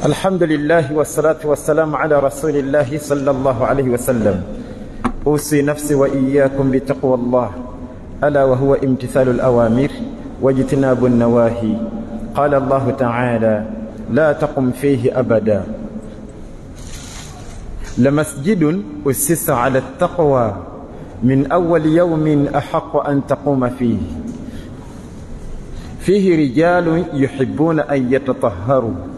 الحمد لله والصلاة والسلام على رسول الله صلى الله عليه وسلم. أوصي نفسي وإياكم بتقوى الله، ألا وهو امتثال الأوامر واجتناب النواهي. قال الله تعالى: لا تقم فيه أبدا. لمسجد أسس على التقوى من أول يوم أحق أن تقوم فيه. فيه رجال يحبون أن يتطهروا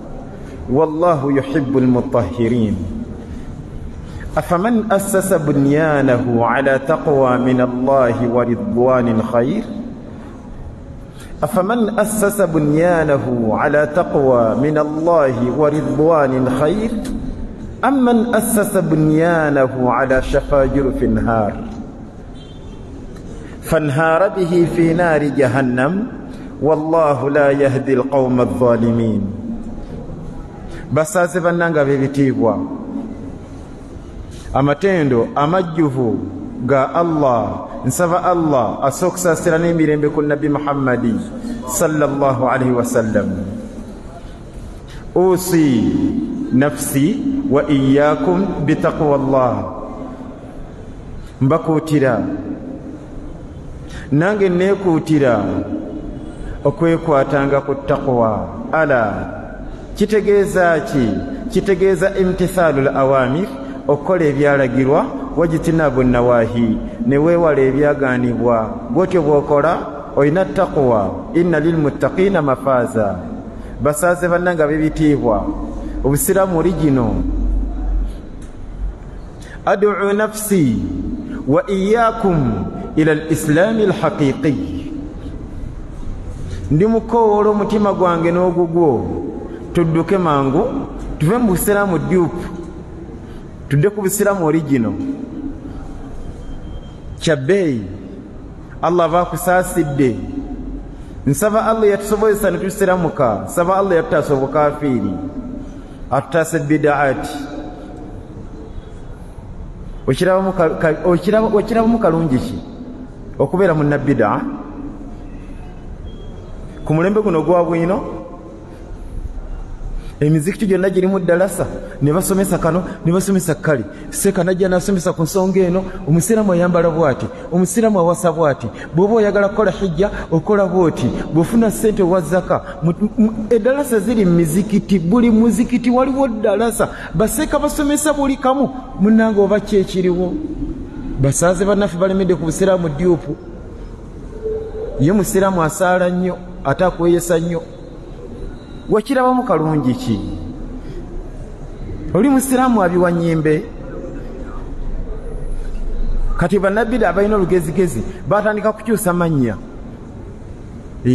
والله يحب المطهرين. أفمن أسس بنيانه على تقوى من الله ورضوان خير؟ أفمن أسس بنيانه على تقوى من الله ورضوان خير أم من أسس بنيانه على شفا جرف نهار فانهار به في نار جهنم والله لا يهدي القوم الظالمين. Basaze bannanga bebitibwa, amatendo amajjuvu ga Allah, nsaba Allah asokusasira n'emirembe ku Nabi Muhammadi sallallahu alaihi wasallam. Usi nafsi wa iyyakum bitaqwa Allah. Mbakutira nange neekutira okwekwatanga ku taqwa. Ala kitegeeza ki? Kitegeeza imtithalul awamir, okukola ebyalagirwa, wajitinabu nawahi, ne weewala ebyaganibwa. Bwotyo bw'okola olina taqwa. Inna lilmuttaqina mafaza. Basaze bannanga bebitiibwa, obusiraamu origino. Ad'u nafsi wa iyyakum ila al-islami al-haqiqi. Ndi mukowoola omutima gwange n'ogugwo tudduke mangu tuve mu busiraamu dupe tudde ku busiraamu origino kyabbeeyi. Allah baakusaasidde. Nsaba Allah yatusobozesa ne tusiramuka. Nsaba Allah yatutaasa obukafiiri, atutaasa bidaati. Okirabamu kalungi ki okubeera munnabbidaa ku mulembe guno gwa bwino? Emizikiti gyonna girimu ddalasa, ne basomesa kano ne basomesa kale. Seeka najja n'asomesa ku nsonga eno. Omusiraamu ayambala bw'ati, omusiraamu awasa bw'ati, bw'oba oyagala kukola hijja okola bw'oti, bw'ofuna ssente owa zaka. Eddalasa ziri mu mizikiti, buli muzikiti waliwo ddalasa. Baseeka basomesa buli kamu. Munnange oba ki ekiriwo? Basaze bannaffe balemedde ku busiraamu dyupu. Ye musiraamu asaala nnyo ate akweyesa nnyo. Wakirabamu kalungi ki? Oli musiraamu abiwa nnyimbe. Kati bannabbi abalina olugezigezi batandika kukyusa mannya.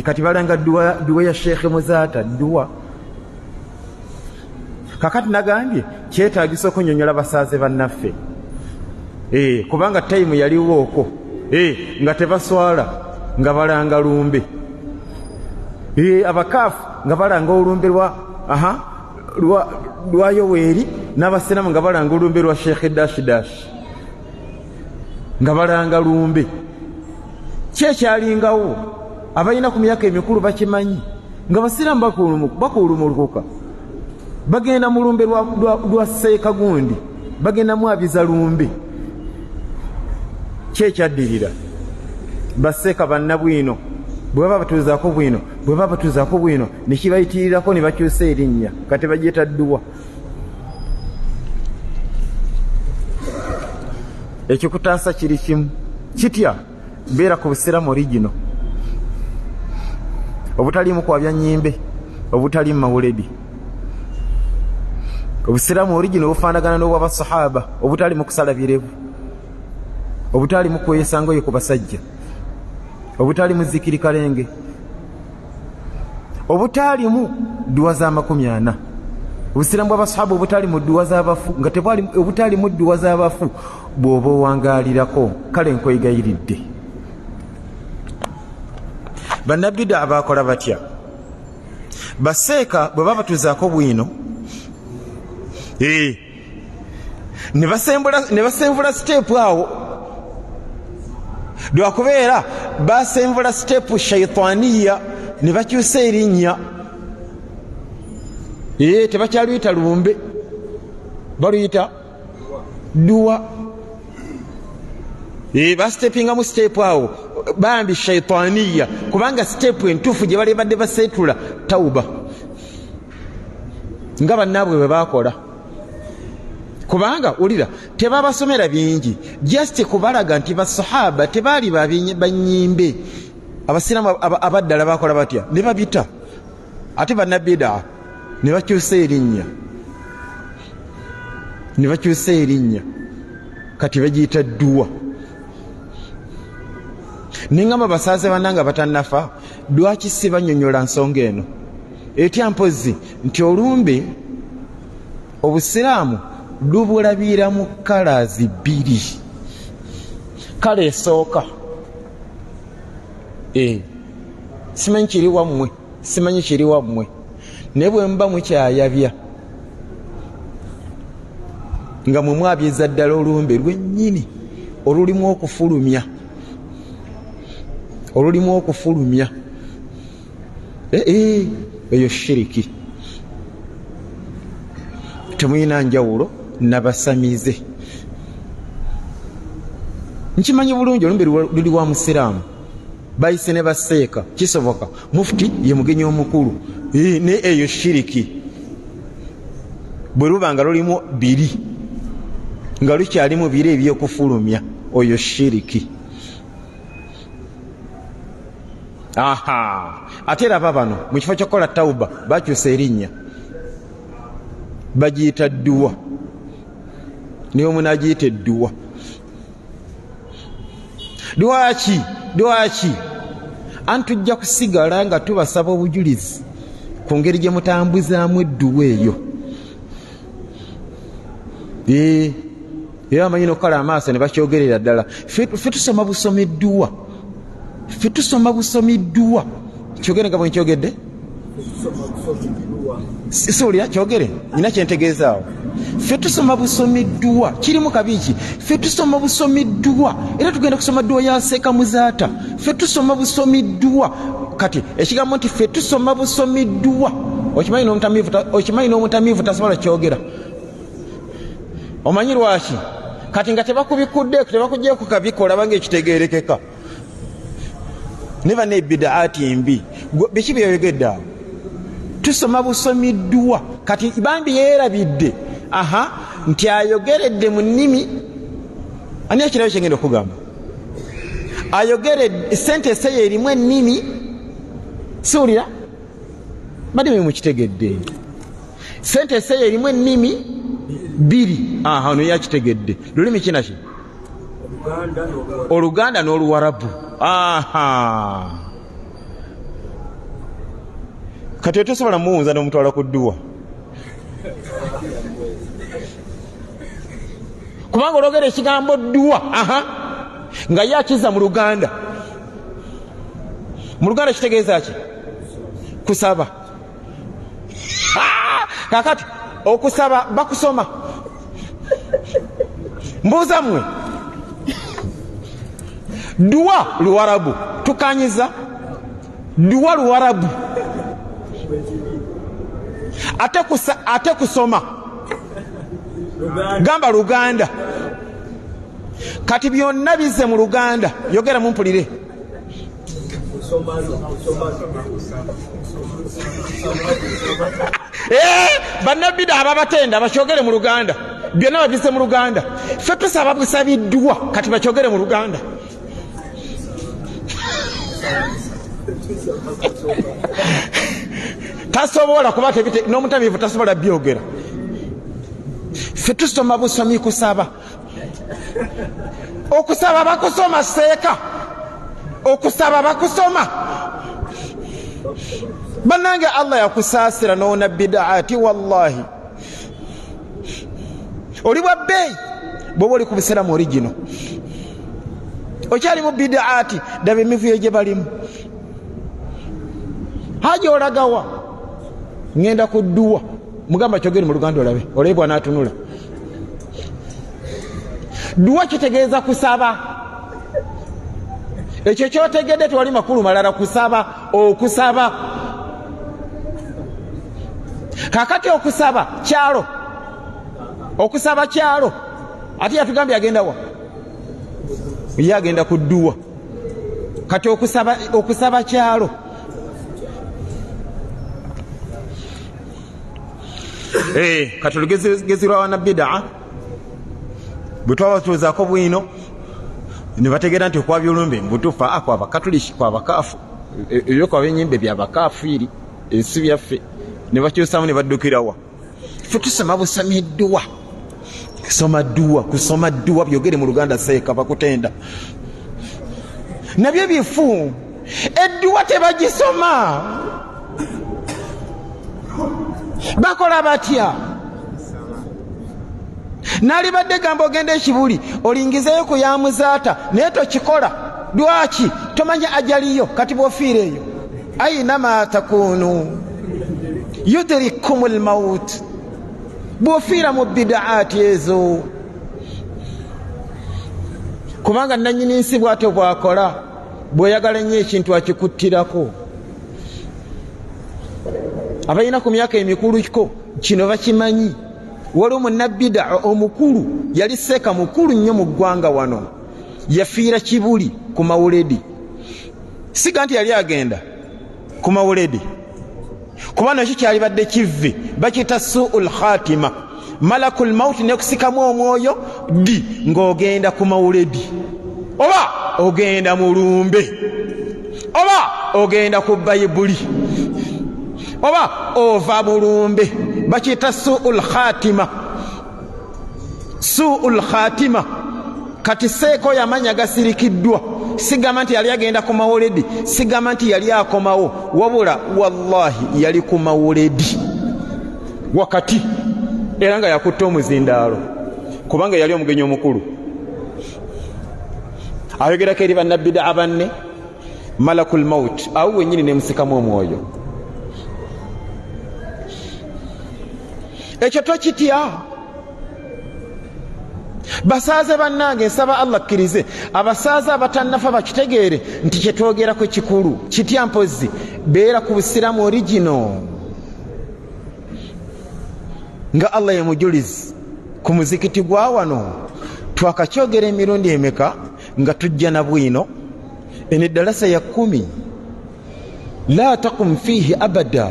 Kati balanga duwa ya Sheikh Muzaata, duwa. Kakati nagambye kyetaagisa okunyonyola basaze bannaffe. Kubanga tayimu yaliwo okwo, nga tebaswala nga balanga lumbe. Abakaafu nga balanga olumbe lwa Yoweri, n'abasiraamu nga balanga olumbe lwa Sheikh Dash nga balanga lumbe. Kyekyalingawo abalina ku myaka emikulu bakimanyi nga basiraamu bakuulumulukuka bagenda mu lumbe lwa Seeka gundi, bagenda mwabiza lumbe. Kyekyaddirira baseeka bannabwino bwe baba batuuzaako bwino ne kibayitirirako ne bakyusa erinnya, kati bagyeta dduwa. Ekikutaasa kiri kimu, kitya beera ku busiraamu origino, obutaliimu kwabya nnyimbe, obutaliimu mawuledi. Obusiraamu origino bufaanagana n'obw'abasahaba, obutaliimu kusala birevu, obutaliimu kweyesa ngoye ku basajja, obutaliimu zikiri kalenge, obutaliimu dduwa za 40. Obusiraamu bw'abasahaba obutaliimu dduwa z'abafu, nga obutaliimu dduwa z'abafu bw'oba owangaalirako, kale nkwegayiridde. Bannabbidaa baakola batya? Baseeka bwe baba batuuzaako bwino, ne basenvula siteepu awo. Lwakubeera basenvula siteepu shaitaniya ne bakyusa erinnya. tebakyaluyita lumbe, baluyita dua. Bastepinga mu step awo bambi shaitaniya, kubanga step entuufu gye bali badde basetula tauba nga bannaabwe bwe bakola. Kubanga ulira tebabasomera bingi, just kubalaga nti basahaba tebaali banyimbe. Abasiramu abaddala bakola batya? Ne babita. Ate bannabida ne bakyusa erinnya, ne bakyusa erinnya, kati bagiyita dua. Ningamba basaze bannanga batannafa, lwaki si bannyonnyola nsonga eno? Etya mpozi nti olumbe obusiraamu lubulabira mu kala zibiri. Kala esooka simanyi kiri wammwe, simanyi kiri wammwe, naye bwe mba mukyayabya nga mwe mwabyeza ddala olumbe lwennyini olulimu okufulumya, olulimu okufulumya, eyo shiriki. Temuyina njawulo nabasamize. Nkimanyi bulungi olumbe luli wa musiraamu, bayise ne baseeka, kisoboka mufuti ye mugenyi omukulu, ne eyo shiriki. Bwe luba nga lulimu biri, nga lukyalimu biri ebyokufulumya, oyo shiriki. Ate laba bano mu kifo ky'okukola tauba bakyusa erinnya, bagiyita dduwa. Niwe munagiyita edduwa. Dwaki anti tujja kusigala nga tubasaba obujulizi ku ngeri gye mutambuzaamu edduwa eyo. Era amanyi n'okukola amaaso ne bakyogerera ddala. Ffe tusoma busomi dduwa, ffe tusoma busomi dduwa. Kyogere nga bwe nkyogedde, siwulira kyogere, nina kyentegeezaawo. Ffe tusoma busomi dduwa, kirimu kabiiki. Ffe tusoma busomi dduwa, era tugenda kusoma dduwa ya Seeka Muzaata. Ffe tusoma busomi dduwa. Kati ekigambo nti ffe tusoma busomi dduwa, okimanyi n'omutamiivu tasobola kyogera. Omanyi lwaki? Kati nga tebakubikuddeeko, tebakugjeeko kabikola bange ekitegeerekeka. Neba ne bidaati mbi. Biki byeyogedde awo? Tusoma busomi dduwa. Kati bambi yeerabidde nti ayogeredde mu nnimi. Ani ekirabo kyengenda okugamba? Ayogeredde sentence eyo erimu ennimi. Siwulira? Badde mukitegedde. Sentence eyo erimu ennimi biri. Ono yakitegedde. Lulimi kinaki? Oluganda n'Oluwarabu. Kati tosobola muwunza n'omutwala ku dduwa, kubanga olwogera ekigambo dduwa nga yakiza mu Luganda. Mu Luganda kitegeeza ki? Kusaba. Kakati okusaba bakusoma. Mbuuza mmwe, dduwa Luwarabu tukanyiza, dduwa Luwarabu. Ate kusoma gamba Luganda. Kati byonna bizze mu Luganda, yogera mumpulire. Bannabida ababatenda bakyogere mu Luganda, byonna babizze mu Luganda. Ffe tusaba busabiddwa, kati bakyogere mu Luganda. Tasobola kuba n'omutamiivu tasobola byogera. Ffe tusoma busomi kusaba. Okusaba bakusoma Seeka, okusaba bakusoma. Bannange Allah yakusaasira n'ona bidaati, wallahi oli bwa bbeeyi bw'oba oli ku busiraamu origino. Okyali mu bidaati, daba emivuyo gye balimu. Haja olagawa? Ngenda ku dduwa. Mugamba kyogere mu Luganda olabe, olabibwa n'atunula. Dduwa kitegeeza kusaba. Ekyo kyotegedde tewali makulu malala, kusaba, okusaba. kakati okusaba kyalo ate yatugambye agenda wa ye agenda kudduwa kati okusaba kyalo kati olugezi lwa wanabbidaa bwe twabatuuzaako bwino ne bategeera nti okwabya olumbe mbutuufu kwaba katuliki kwaba kaafu ebyo kwaba enyimbe byabakaafiiri ensi byaffe ne bakyusamu ne baddukirawa ffe tusoma busamiddwa kusoma dduwa byogere mu Luganda seeka bakutenda nabyo bifu edduwa tebagisoma bakola batya nali badde gamba ogenda ekibuli olingizeyo ku ya muzaata naye tokikola lwaki tomanya ajaliyo kati bwofiira eyo ainama takunu yudrikumul maut bwofiira mu bidaati ezo kubanga nanyini nsi bwatyo bwakola bweyagala nnyo ekintu akikuttirako abalina ku myaka emikulu kino bakimanyi waliwo munnabbidaa omukulu yali seeka mukulu nnyo mu ggwanga wano yafiira kibuli ku mawuledi siga nti yali agenda ku mawuledi kuba nakyo kyali badde kivve bakiyita suul khatima malakul mauti nekusikamu omwoyo ng'ogenda ku mawuledi oba ogenda mu lumbe oba ogenda ku bayibuli oba ova mu lumbe bakiyita suul khatima kati seeko yamanya gasirikiddwa sigamba nti yali agenda ku mawuledi sigamba nti yali akomawo wabula wallahi yali ku mawuledi wakati era nga yakutta omuzindaalo kubanga yali omugenyi omukulu ayogerako eri bannabbidaa banne malakul maut awo wennyini nemusikamu omwoyo ekyo tokitya basaaze bannange nsaba Allah akkirize abasaaze abatannafa bakitegeere nti kyetwogerako kikulu kitya mpozi beera ku busiramu origino nga Allah ye mujulizi ku muzikiti gwa wano twakakyogera emirundi emeka nga tujja na bwino ene dalasa ya 10 la taqum fihi abada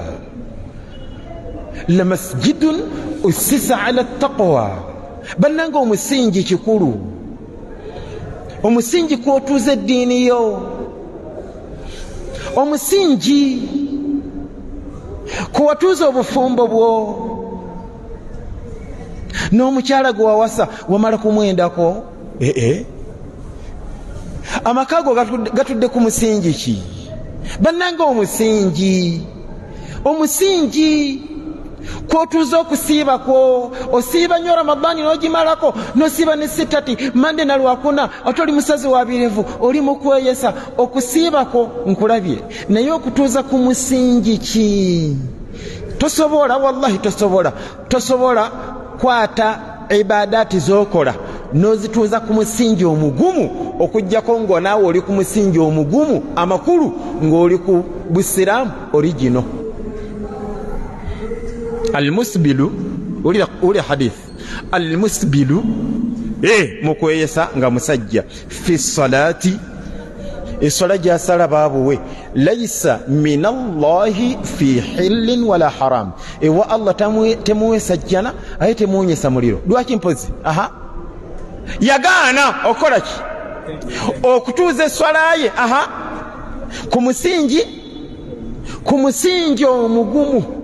la masjidun usisa ala taqwa bannanga omusingi kikulu omusingi kwotuuza eddiini yo omusingi kuwatuuza obufumbo bwo n'omukyala gwe wawasa wamala kumwendako amaka go gatudde ku musingi ki bannanga omusingi kwotuuza okusiiba kwo osiiba nnyo ramadaani n'ogimalako n'osiiba ne sitati mande na lwakuna ate oli musazi wa birevu oli mu kweyesa okusiibako nkulabye naye okutuuza ku musingi ki tosobola wallahi tosobola kwata ibadaati z'okola n'ozituuza ku musingi omugumu okujjako ng'onaawe oli ku musingi omugumu amakulu ng'oli ku busiraamu origino almusbilu uli hadith almusbilu mukweyesa nga musajja fi salati esola gyasala baabuwe laisa min allahi fi hillin wala haram ewa Allah temuwesa jjana aye temuwonyesa muliro lwaki mpozi yagaana okola ki okutuuza eswala ye ku musingi omugumu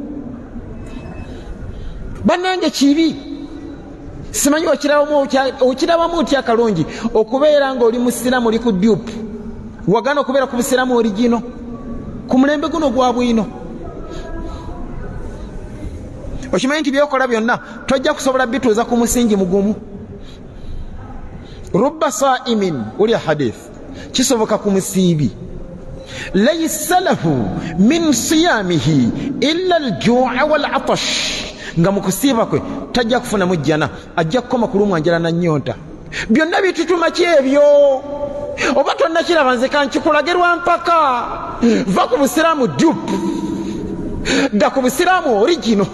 bannange kibi simanyi okirabamu otya kalungi okubeera ng'oli musiramu oli ku dupe wagana okubeera ku busiramu origino ku mulembe guno gwa bwino okimanyi nti byokola byonna tojja kusobola bituuza ku musingi mugumu rubba saimin uli hadith kisoboka ku musiibi laysa lahu min siyamihi illa aljua walatash nga mu kusiiba kwe tajja kufunamu jjana ajja kukoma kulumwa njala na nnyonta byonna bitutuma kyebyo oba tonnakiraba nze kankikulagerwa mpaka va ku busiraamu dupe dda ku busiraamu origino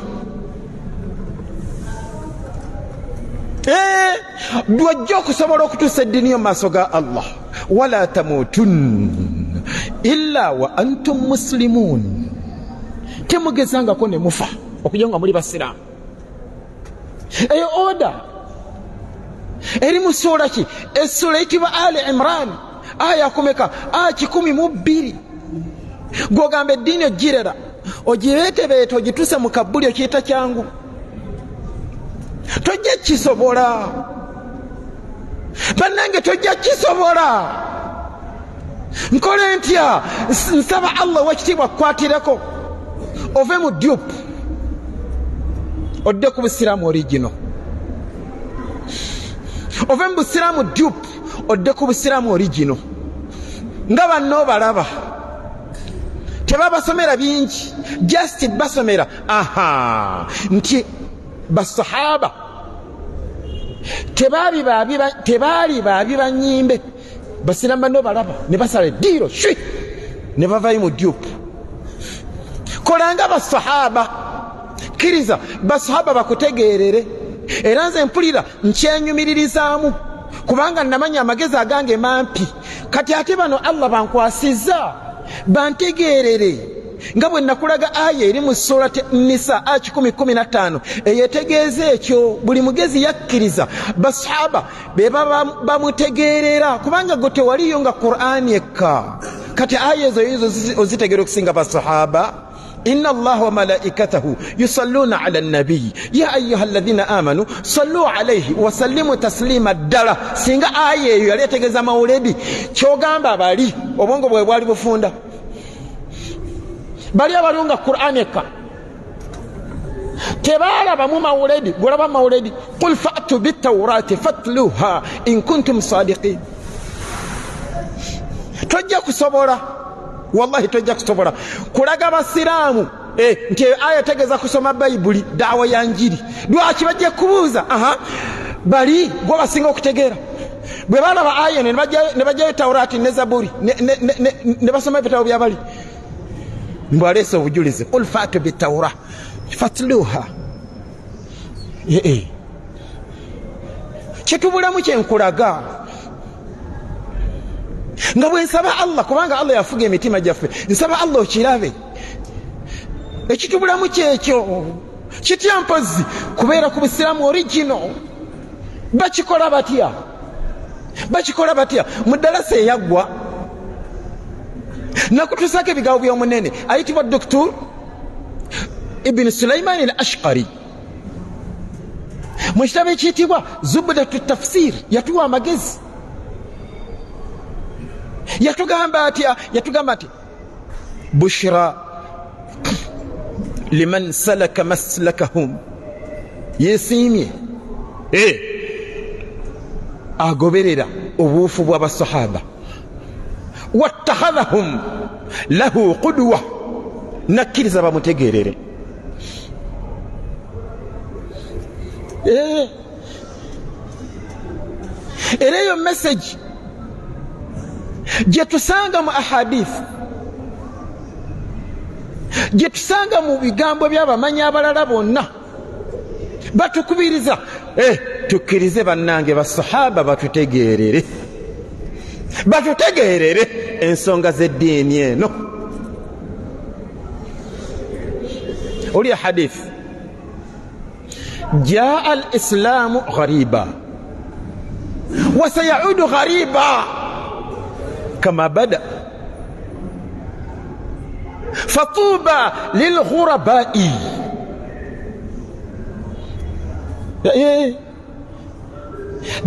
Dwajja okusobola okutuusa eddiini yo maaso ga Allah. Wala tamutunna illa wa antum muslimun. Temugezangako ne mufa okujja nga muli basiraamu. Eyo oda eri mu ssuula ki? Essula eyitibwa Ali Imran aya kumeka? Aya 12. Gwogamba eddiini ogirera ogireetebeete ogituuse mu kabbuli okiyita kyangu. Tojja kisobola bannange, tojja kisobola. Nkole ntya? Nsaba Allah wekitiibwa akukwatireko ove mu dupe odde ku busiraamu origino, ove mu busiraamu dupe odde ku busiraamu origino. Nga banno balaba tebabasomera bingi, just basomera nti basahaba tebaali baabi banyimbe. Basiraamu banno balaba ne basala eddiiro shwi ne bavayo mu dupe. Kolanga basahaba, kkiriza basahaba bakutegeerere. Era nze mpulira nkyenyumiririzaamu kubanga namanya amagezi agange mampi. Kati ate bano Allah bankwasizza bantegeerere nga bwe nakulaga aya eri mu surati Nisa 10:15 eyetegeeza ekyo. Buli mugezi yakkiriza basahaba be bamutegeerera kubanga gwe tewaliyo nga Qur'ani ekka. Kati aya ezo ozitegeera okusinga basahaba. إن الله وملائكته يصلون على النبي يا أيها الذين آمنوا صلوا عليه وسلموا تسليما. الدلا سينغا آية يالي تغزا مولدي چوغامبا بالي obongo bwe bwali bufunda bali abalunga Qur'an eka tebalaba mu mawuledi golaba mawuledi. Qul fa'tu bit-tawrati fatluha in kuntum sadiqin. Tojja kusobola, wallahi tojja kusobola kulaga basiraamu nti aya tegeza kusoma Bayibuli dawa ya njiri. Lwaki bajja kubuuza bali gwe basinga okutegeera bwe balaba aya ne bajjayo Tawrati ne Zaburi ne basoma ebitabo byabali mbwaleese obujulizi. Qul fa'tu bit-tawra fatluha. Kitubulamu kyenkulaga nga bwe nsaba Allah kubanga Allah yafuga emitima gyaffe. Nsaba Allah okirabe ekitubulamu kyekyo kitya mpozi kubeera ku busiraamu origino. Bakikola batya mu ddalasa eyaggwa nakutuusako ebigambo by'omunene ayitibwa Dr. Ibn Sulaiman al-Ashqari mu kitabo ekiyitibwa Zubdatu Tafsir yatuwa amagezi. Yatugamba ati bushra liman salaka maslakahum. Yesimye agoberera obuufu bw'abasahaba. Wattakhadhahum lahu qudwa, nakkiriza bamutegeerere. Era eyo message gye tusanga mu ahadith, gye tusanga mu bigambo by'abamanyi abalala bonna batukubiriza tukkirize bannange basahaba batutegeerere ensonga z'eddiini eno. Oli hadith jaa al-islamu ghariba wa sayaudu ghariba kama bada fatuba lilghurabai.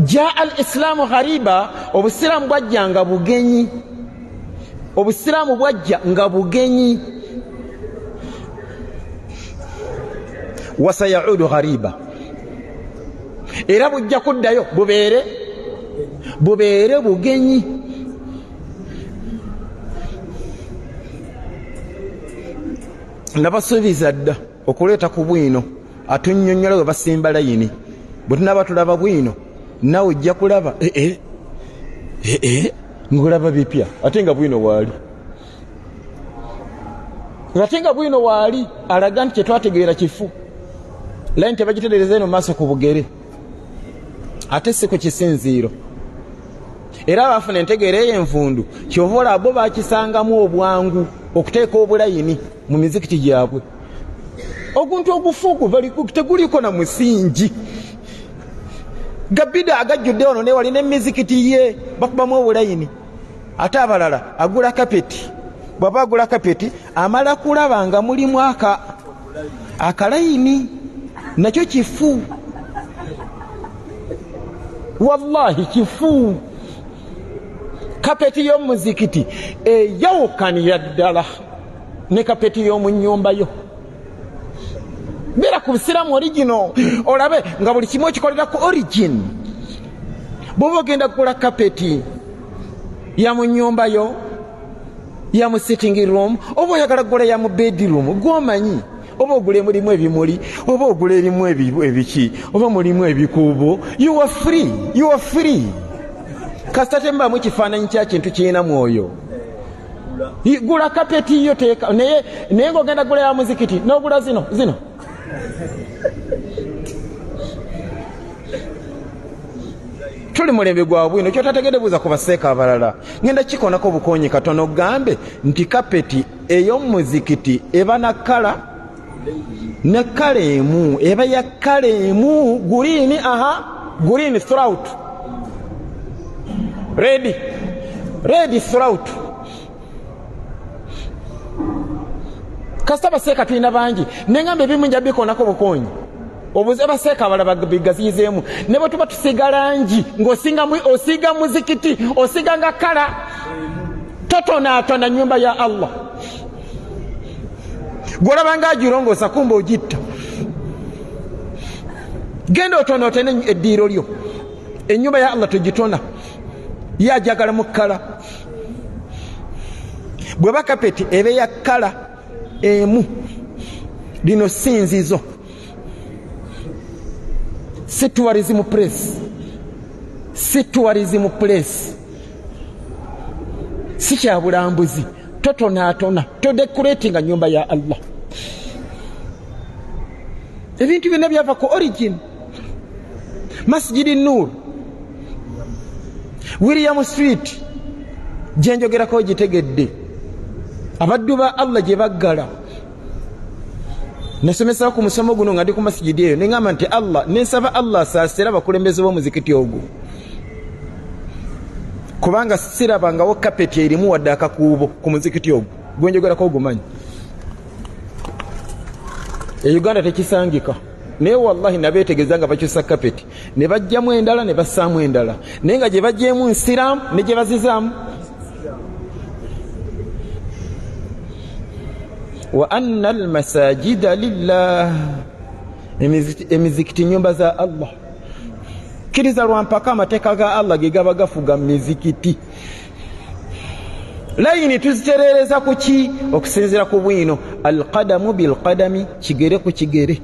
Jaa al-islamu ghariba, obusiraamu bwajja nga bugenyi. Obusiraamu bwajja nga bugenyi. Wa sayaudu ghariba, era bujja kuddayo bubeere bugenyi. Nabasuubiza dda okuleeta ku bwino atunnyonnyola we basimba layini. Bwe tunaba tulaba bwino nawe ojja kulaba ngulaba bipya ate nga bwino waali alaga nti kyetwategeera kifu layini tebagitereeza eno maaso ku bugere. ate si ku kisinziiro. Era abafuna entegeera ey'envundu kyova olaba bo bakisangamu obwangu okuteeka obulayini mu mizikiti gyabwe. Oguntu ogufuuku teguliko na musingi. Gabida agajjudde ono ne wali n'emizikiti ye bakubamu obulayini. Ate abalala agula kapeti. Bw'aba agula kapeti amala kulaba nga mulimu akalayini nakyo kifu. Wallahi kifu. Kapeti y'omuzikiti eyawukanira ddala ne kapeti y'omu nnyumba yo. Bera ku Busiraamu original olabe nga buli kimu okikolera ku origin. Bw'oba ogenda kugula kapeti ya mu nnyumba yo, ya mu sitting room, oba oyagala kugula ya mu bedroom, gw'omanyi. Oba ogula mulimu ebimuli, oba ogula erimu ebiki, oba mulimu ebikuubo. You are free. You are free. Kasita tembamu kifaananyi kya kintu kirina mwoyo. Gula kapeti yo teeka naye ng'ogenda gula ya muzikiti n'ogula zino. Tuli mulembe gwa bwino kyotategedde buuza ku baseeka abalala. Ngenda kikonako bukonyi katono gambe nti kapeti ey'omuzikiti eba na kala ne kala emu, eba ya kala emu, green throughout, red throughout. Kasita baseeka tulina bangi nengambe ebimu nja bikonako bukonyi. Obuze baseeka abalala bigaziyizeemu ne bwe tuba tusiga langi ng'osiga muzikiti osiga nga kala totonaatona nnyumba ya Allah. Gw'olaba nga agirongoosa kumba ogitta. Genda otonootene eddiiro lyo. Ennyumba ya Allah togitona, ye ajagala mu kala. Bw'eba kapeti ebe ya kala emu. Lino sinzizo. Si tourism place. Si kya bulambuzi. Totonaatona, todecoratinga nnyumba ya Allah. Ebintu byonna byava ku origin. Masjidi Nur, William Street, gye njogerako gitegedde. Abaddu ba Allah gye baggala. Nasomesa ku musomo guno nga ndi ku masjidi eyo ne ngamba nti Allah nensaba Allah asaasira abakulembeze b'omuzikiti ogwo. Kubanga sirabangawo kapeti erimu wadde akakuubo ku muzikiti ogwo gwenjogerako ogumanyi. Uganda tekisangika naye wallahi nabeetegeeza nga bakyusa kapeti ne bajjamu endala ne bassaamu endala naye nga gye bajjeemu nsiraamu ne gye bazizaamu. Wa anna almasajida lillah, emizikiti nyumba za Allah. Kiriza lwampaka amateeka ga Allah ge gaba gafuga mizikiti. Layini tuziterereza ku ki? Okusinzira ku bwino. Alqadamu bilqadami, kigere ku kigere.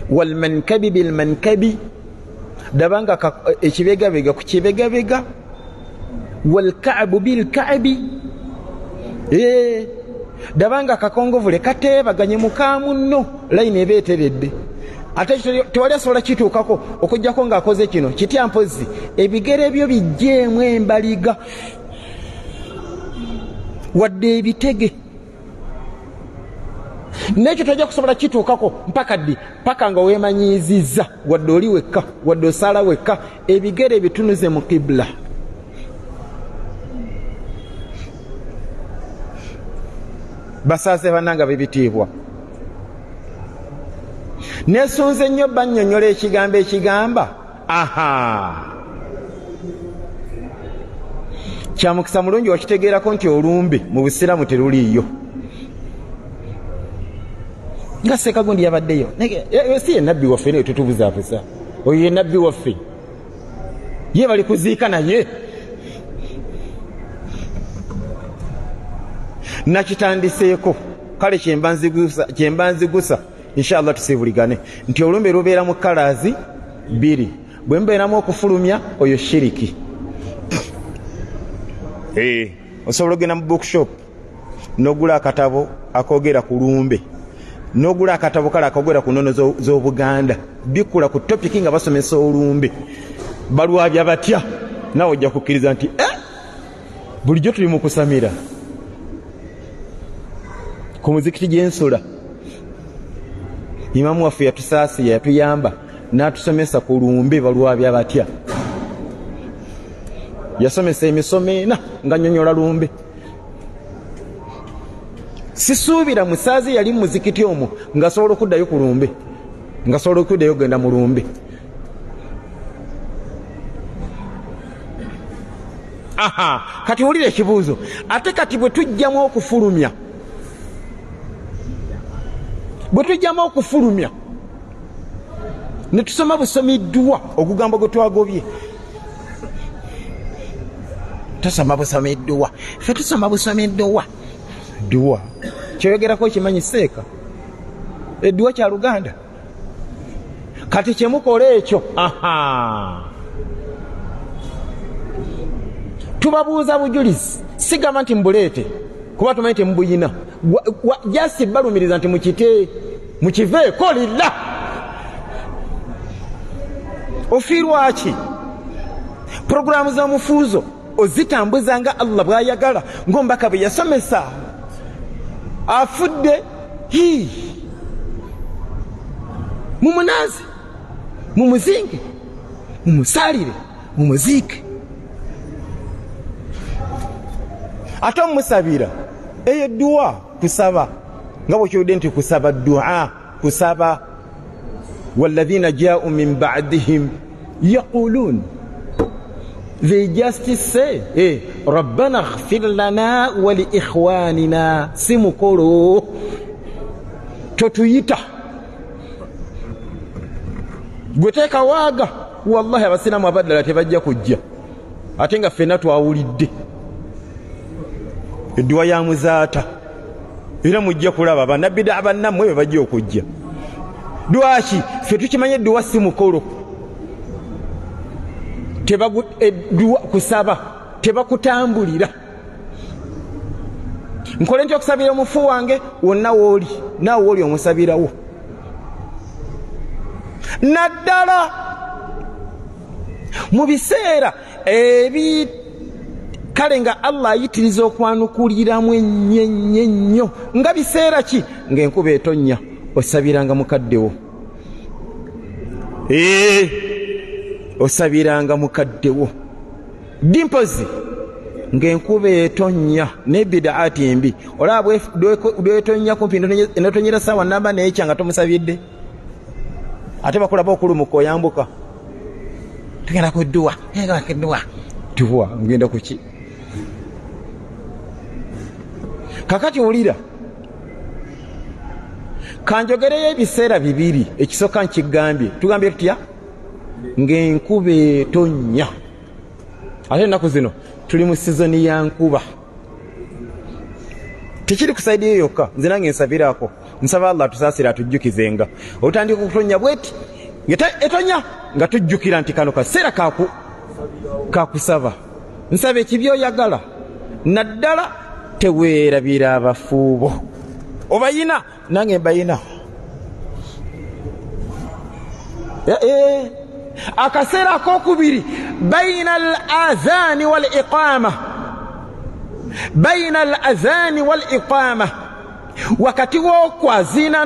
Walmankabi bilmankabi, dabanga ekibegabega ku kibegabega. Walkaabu bilkaabi, dabanga kakongovule kateebaganye mukaamu nno. Layini ebeeteredde. Ate tewali asobola kituukako okujjako ng'akoze kino kitya mpozi ebigere byo bijjeemu embaliga wadde ebitege. Nekyo tojja kusobola kituukako mpaka nga weemanyiizizza wadde oli wekka wadde osala wekka ebigere bitunuze mu kibula. Basaase bannanga bebitiibwa. Nesunze nnyo bannyonnyola ekigambo ekigamba kyamukisa mulungi wakitegeerako nti olumbe mu Busiraamu teruliiyo. Nga Sseekagundi yabaddeyo si ye nabbi waffe naye tutubuzaabuza. Oyo ye nabbi waffe, ye bali kuziika naye. Nakitandiseeko kale kyemba nzigusa inshallah tusibuligane nti olumbe lubeera mu kalazi bbiri. Bwe mbeeramu okufulumya oyo shiriki. Osobola ogenda mu bookshop n'ogula akatabo akoogera ku lumbe n'ogula akatabo kale akagwera ku nnono z'Obuganda bikula ku topiki nga basomesa olumbe balwabya batya nawe ojja kukkiriza nti bulijjo tuli mu kusamira ku muzikiti gy'ensula. Imamu waffe yatusaasiya yatuyamba n'atusomesa ku lumbe balwabya batya. Yasomesa emisomo ena nga nnyonnyola lumbe. Sisuubira musaazi yali mu muzikiti omwo ng'asobola okuddayo ku lumbe, ng'asobola okuddayo genda mu lumbe. Kati wulira ekibuuzo, ate kati bwe tujjamu okufulumya, ne tusoma busomiddwa ogugambo gwe twagobye. Tusoma busomiddwa, ffe tusoma busomiddwa. Dduwa kyoyogerako kimanyi seeka, edduwa kya Luganda. Kati kyemukola ekyo, tubabuuza bujulizi, sigamba nti mbuleete kuba tumanyi temubuyina, jasi balumiriza nti mukite mukiveeko lilla. Ofiirwa ki? Programu z'omufuuzo ozitambuza nga Allah bw'ayagala, ng'omubaka bwe yasomesa. Afudde mumunaze, mumuzinge, mumusalire, mumuziike. Ate omusabira eyo dduwa, kusaba nga bw'okyodde nti kusaba ddu'a, kusaba. Walladhina ja'u min ba'dihim yaqulun, they just say rabbana ighfir lana wa li ikhwanina. Si mukolo totuyita gweteka waaga. Wallahi abasiramu abaddala tebajja kujja, ate nga ffenna twawulidde edduwa ya muzaata, era mujja kulaba bannabbidaa bannammwe bwe bajja okujja. Lwaki? Ffe tukimanye edduwa si mukolo. Edduwa kusaba tebakutambulira. Nkole nti okusabira omufu wange wonna wooli, naawe wooli omusabirawo. Naddala mu biseera kale nga Allah ayitiriza okwanukuliramu ennyo. Nga biseera ki? Ng'enkuba etonnya osabiranga mukaddewo. Osabiranga mukaddewo. Dimpozi ng'enkuba etonnya n'ebbidaati embi. Olaba bw'etonnya kumpi n'etonyera ssaawa namba n'ekya nga tomusabidde. Ate bakulaba okulumuka oyambuka. Tugenda ku dduwa, tuwa ngenda ku ki? Kakati wulira, kanjogereyo ebiseera bibiri. Ekisooka nkigambye, tugambye tutya? Ng'enkuba etonnya. Ate ennaku zino tuli mu sizoni ya nkuba. Tekiri ku saidi eyo yokka, nze nange nsabirako. Nsaba Allah tusaasire atujjukizenga. Otandika okutonya bweti etonya nga tujjukira nti kano kaseera kakusaba. Nsaba ekibyoyagala, naddala teweerabira abafuubo. Obayina nange mbayina. Akaseera akokubiri bayina al-adhaani wal-iqaama, wakati w'okwaziina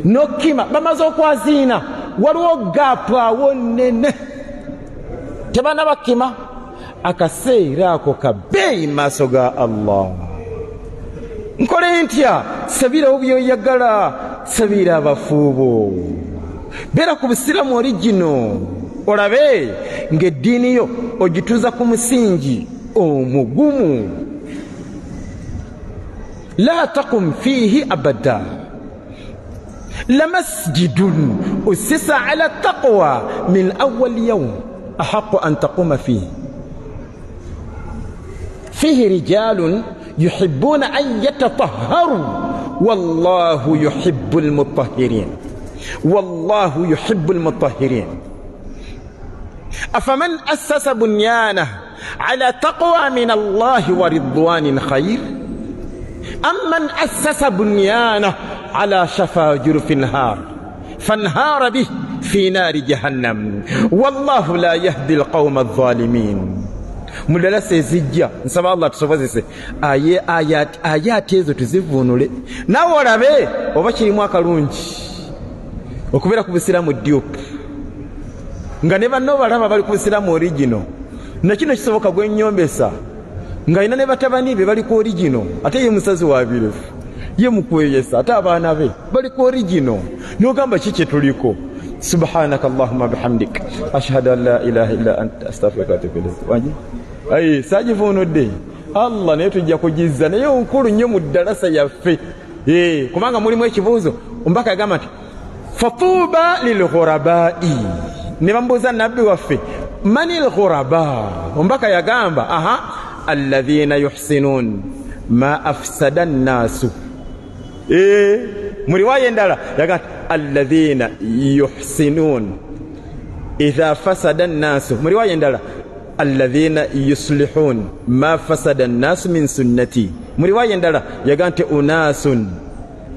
n'okima. Bamaze okwaziina waliwo gaapu awo nnene, tebaana bakima. Akaseera ako kabbeeyi maaso ga Allah. Nkole ntya? Sabira obyoyagala, sabira abafuubo. Beera ku busiramu origino, olabe ng'eddiini yo ogituuza ku musingi omugumu. La taqum fiihi abada. Lamasjidun ussisa ala taqwa min awwal yawm ahaqqu an taquma fihi. فيه رجال يحبون أن يتطهروا والله يحب المطهرين. والله يحب المطهرين. أفمن أسس بنيانه على تقوى من الله ورضوان خير أم من أسس بنيانه على شفا جرف النهار فانهار به في نار جهنم والله لا يهدي القوم الظالمين. Mudalasa ezijja nsaba Allah tusobozese ayati ezo tuzivunule nawe olabe oba kirimu akalungi okubeera ku busiraamu dupe nga ne banno balaba bali ku busiraamu original nakino kisoboka gwenyombesa nga ina ne batabani be bali ku original ate ye musazi wa birefu ye mukweyesa ate abaana be bali ku original n'ogamba kiki tuliko. Subhanaka Allahumma bihamdik ashhadu an la ilaha illa anta astaghfiruka wa atubu ilayk. Ayi sajivunudde Allah naye tujja kugizza naye onkulu nnyo mu ddalasa yaffe kubanga mulimu ekibuuzo ombaka yagamba nti fatuuba lilghurabai ne bamubuuza nabbi waffe mani lghuraba ombaka yagamba alladhina yuhsinun ma afsada nnaasu mu riwaya endala yagamba alladhina yuhsinun idha fasada nnaasu mu riwaya endala alladhina yuslihun ma fasada an-nas min sunnati mu riwaya endala yagante unasun.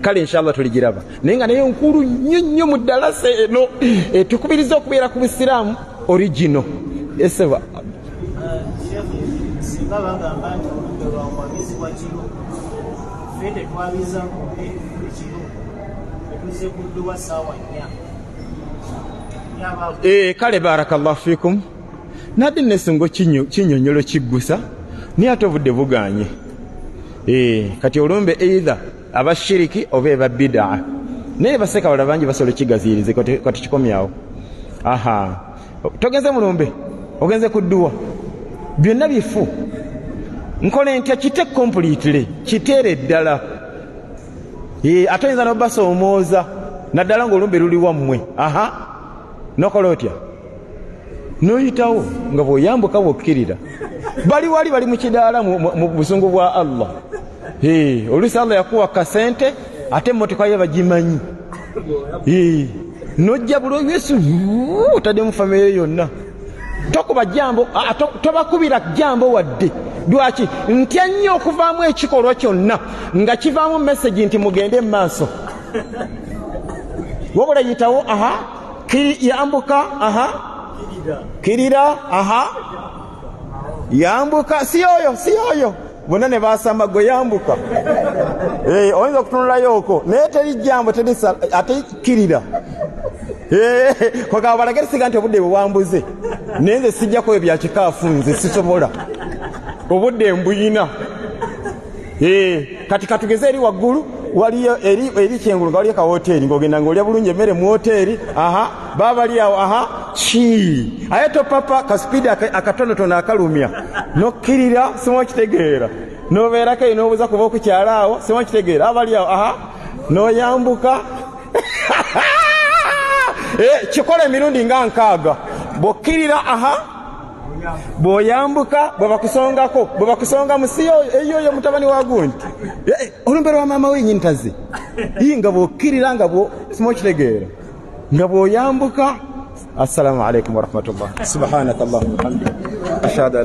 Kale inshallah tuligiraba naye nga naye nkulu nnyo mu ddalasa eno tukubiriza okubeera ku busiraamu original. Eseba singa bagamba nti oludde lwa mwagezi wa kiro ffe tetwabiza ekiro tetuze kudduwa saawa 4. Kale barakallahu fikum nadde nesungo kinyonyolo kiggusa ni ate obudde buganye kati olumbe either abashiriki oba eba bid'a naye baseka wala bangi basolo kigazirize kati kikomyawo togenze mulumbe ogenze kudduwa byonna bifu nkole ntya kite completely kitere ddala ate oyinza n'obasoomooza naddala ng'olumbe luli wammwe nokola otya noyitawo nga bw'oyambuka bw'okkirira bali wali bali mu kidaala mu busungu bwa Allah oluusi Allah yakuwa kasente ate emmotoka ye bagimanyi nojja bulo Yesu otadde mu famire yonna tokuba jambo tobakubira jambo wadde lwaki ntya nnyo okuvaamu ekikolwa kyonna nga kivaamu message nti mugende mu maaso wabula yitawo yambuka kirira yambuka si oyo bonna ne basamba gwe yambuka oyinza okutunulayo okwo naye teri jambo ate kirira kwagaba balagere siga nti obudde bwewambuze naye nze sijjako ebya kikaafu nze sisobola obudde mbuyina kati katugeze eri waggulu waliyo eri kyengulu nga waliyo kawoteeri ng'ogenda ng'olya bulungi emmere mu woteeri baba bali awo aye topapa kasipidi akatonotono akalumya nokkirira simokitegeera nobeerako eyo n'obuuza kuba okukyala awo simokitegeera abali awo noyambuka kikola emirundi nga 6 bw'okkirira bw'oyambuka bwe bakusonga musi eyoyo mutabani wa gunti olumbe lwa maama wenyini taze nga bw'okkirira nga simokitegeera nga bw'oyambuka. Assalamu alaikum warahmatullah. Subhanakallahumma wa bihamdika ashhadu an